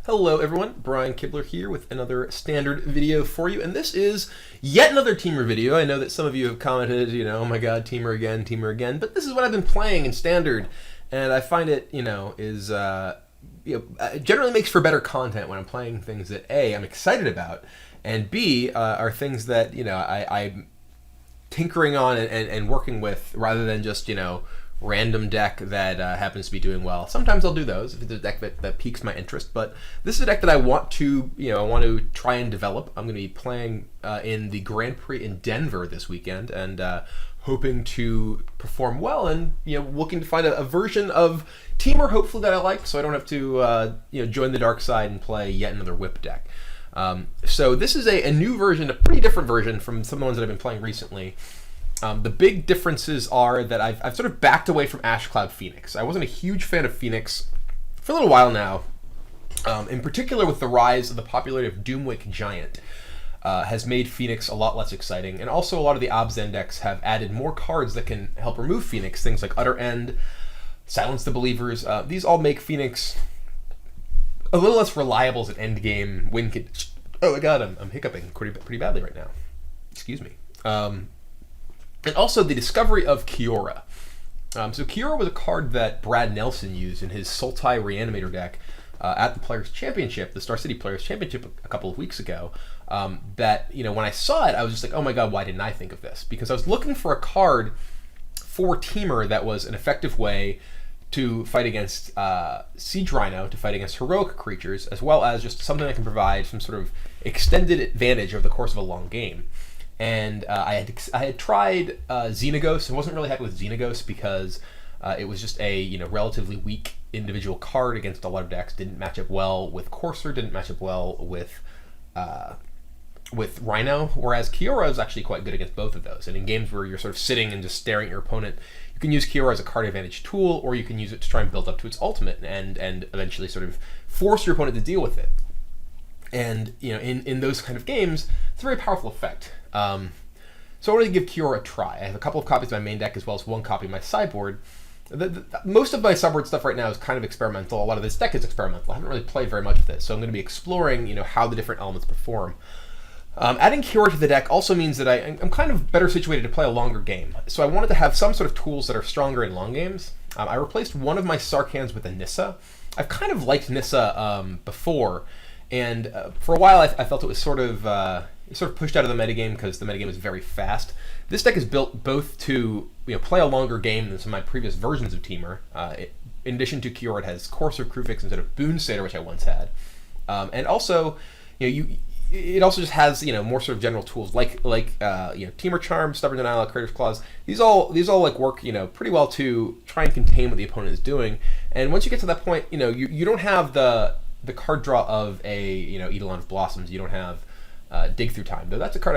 Hello everyone, Brian Kibler here with another standard video for you, and this is yet another Teamer video. I know that some of you have commented, oh my god, Teamer again, but this is what I've been playing in standard, and I find it, generally makes for better content when I'm playing things that A, I'm excited about, and B, are things that, I'm tinkering on and working with rather than just, random deck that happens to be doing well. Sometimes I'll do those if it's a deck that piques my interest, but this is a deck that I want to try and develop. I'm going to be playing in the Grand Prix in Denver this weekend, and hoping to perform well, and looking to find a version of Teamer hopefully that I like, so I don't have to join the dark side and play yet another whip deck. So this is a new version, a pretty different version from some of the ones that I've been playing recently. The big differences are that I've sort of backed away from Ash Cloud Phoenix. I wasn't a huge fan of Phoenix for a little while now, in particular with the rise of the popularity of Doomwake Giant. Has made Phoenix a lot less exciting, and also a lot of the Obzen decks have added more cards that can help remove Phoenix, things like Utter End, Silence the Believers. These all make Phoenix a little less reliable as an endgame win. Oh my god, I'm hiccuping pretty badly right now. Excuse me. And also the discovery of Kiora. So Kiora was a card that Brad Nelson used in his Sultai Reanimator deck at the Players' Championship, the Star City Players' Championship a couple of weeks ago. That, when I saw it, I was just like, oh my god, why didn't I think of this? Because I was looking for a card for Teamer that was an effective way to fight against Siege Rhino, to fight against heroic creatures, as well as just something that can provide some sort of extended advantage over the course of a long game. And I had tried Xenagos. I wasn't really happy with Xenagos because it was just a relatively weak individual card against a lot of decks. Didn't match up well with Courser. Didn't match up well with Rhino. Whereas Kiora is actually quite good against both of those. And in games where you're sort of sitting and just staring at your opponent, you can use Kiora as a card advantage tool, or you can use it to try and build up to its ultimate and eventually sort of force your opponent to deal with it. And in those kind of games, it's a very powerful effect. So I wanted to give Kiora a try. I have a couple of copies of my main deck as well as one copy of my sideboard. Most of my sideboard stuff right now is kind of experimental. A lot of this deck is experimental. I haven't really played very much with it, so I'm going to be exploring how the different elements perform. Adding Kiora to the deck also means that I'm kind of better situated to play a longer game. So I wanted to have some sort of tools that are stronger in long games. I replaced one of my Sarkhans with a Nissa. I've kind of liked Nissa before, and for a while I felt it was sort of pushed out of the metagame because the metagame is very fast. This deck is built both to play a longer game than some of my previous versions of Teamer. In addition to Kiora, it has Courser, Krufix instead of Boon Satyr, which I once had, and also it also just has more sort of general tools like Teamer Charm, Stubborn Denial, Creator's Clause. These all work pretty well to try and contain what the opponent is doing. And once you get to that point, you don't have the card draw of a Eidolon of Blossoms. You don't have Dig Through Time, though that's a card.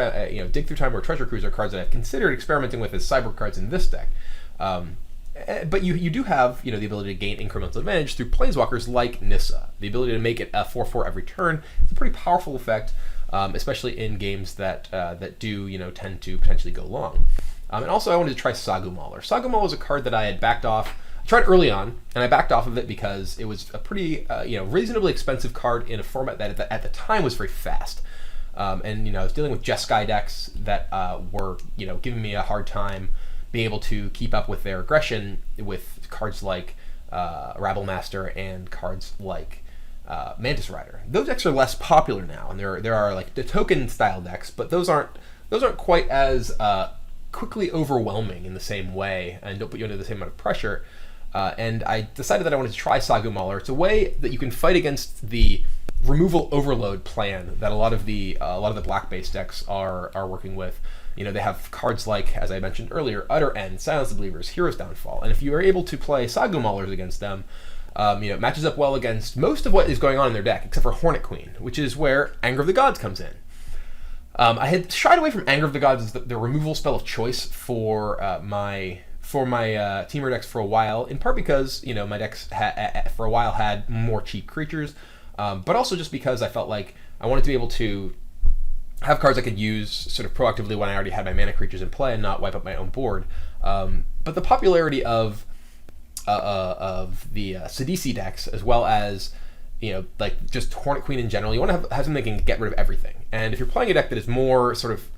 Dig Through Time or Treasure Cruise are cards that I've considered experimenting with as cyber cards in this deck. But you do have the ability to gain incremental advantage through Planeswalkers like Nissa. The ability to make it a 4/4 every turn. It's a pretty powerful effect, especially in games that do tend to potentially go long. And also I wanted to try Sagu Mauler. Sagu Mauler was a card that I had backed off. I tried early on, and I backed off of it because it was a pretty reasonably expensive card in a format that at the time was very fast. And I was dealing with Jeskai decks that were giving me a hard time being able to keep up with their aggression with cards like Rabble Master and cards like Mantis Rider. Those decks are less popular now, and there are like the token style decks, but those aren't quite as quickly overwhelming in the same way and don't put you under the same amount of pressure. And I decided that I wanted to try Sagu Mauler. It's a way that you can fight against the removal overload plan that a lot of the black-based decks are working with. They have cards like, as I mentioned earlier, Utter End, Silence the Believers, Hero's Downfall, and if you are able to play Sagu Maulers against them, it matches up well against most of what is going on in their deck, except for Hornet Queen, which is where Anger of the Gods comes in. I had shied away from Anger of the Gods as the removal spell of choice for my Teamer decks for a while, in part because my decks for a while had more cheap creatures, but also just because I felt like I wanted to be able to have cards I could use sort of proactively when I already had my mana creatures in play and not wipe up my own board. But the popularity of the Sidisi decks, as well as like just Hornet Queen in general. You want to have something that can get rid of everything. And if you're playing a deck that is more sort of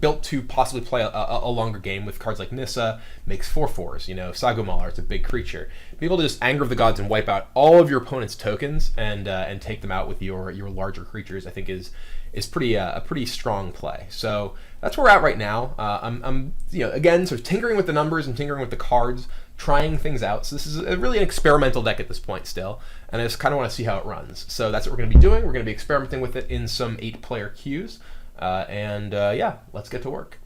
built to possibly play a longer game with cards like Nissa, makes 4/4s. Sagumalar, it's a big creature. Be able to just Anger of the Gods and wipe out all of your opponent's tokens and take them out with your larger creatures, I think is pretty a pretty strong play. So that's where we're at right now. I'm again sort of tinkering with the numbers and tinkering with the cards, trying things out. So this is really an experimental deck at this point still, and I just kind of want to see how it runs. So that's what we're going to be doing. We're going to be experimenting with it in some 8-player queues. Yeah, let's get to work.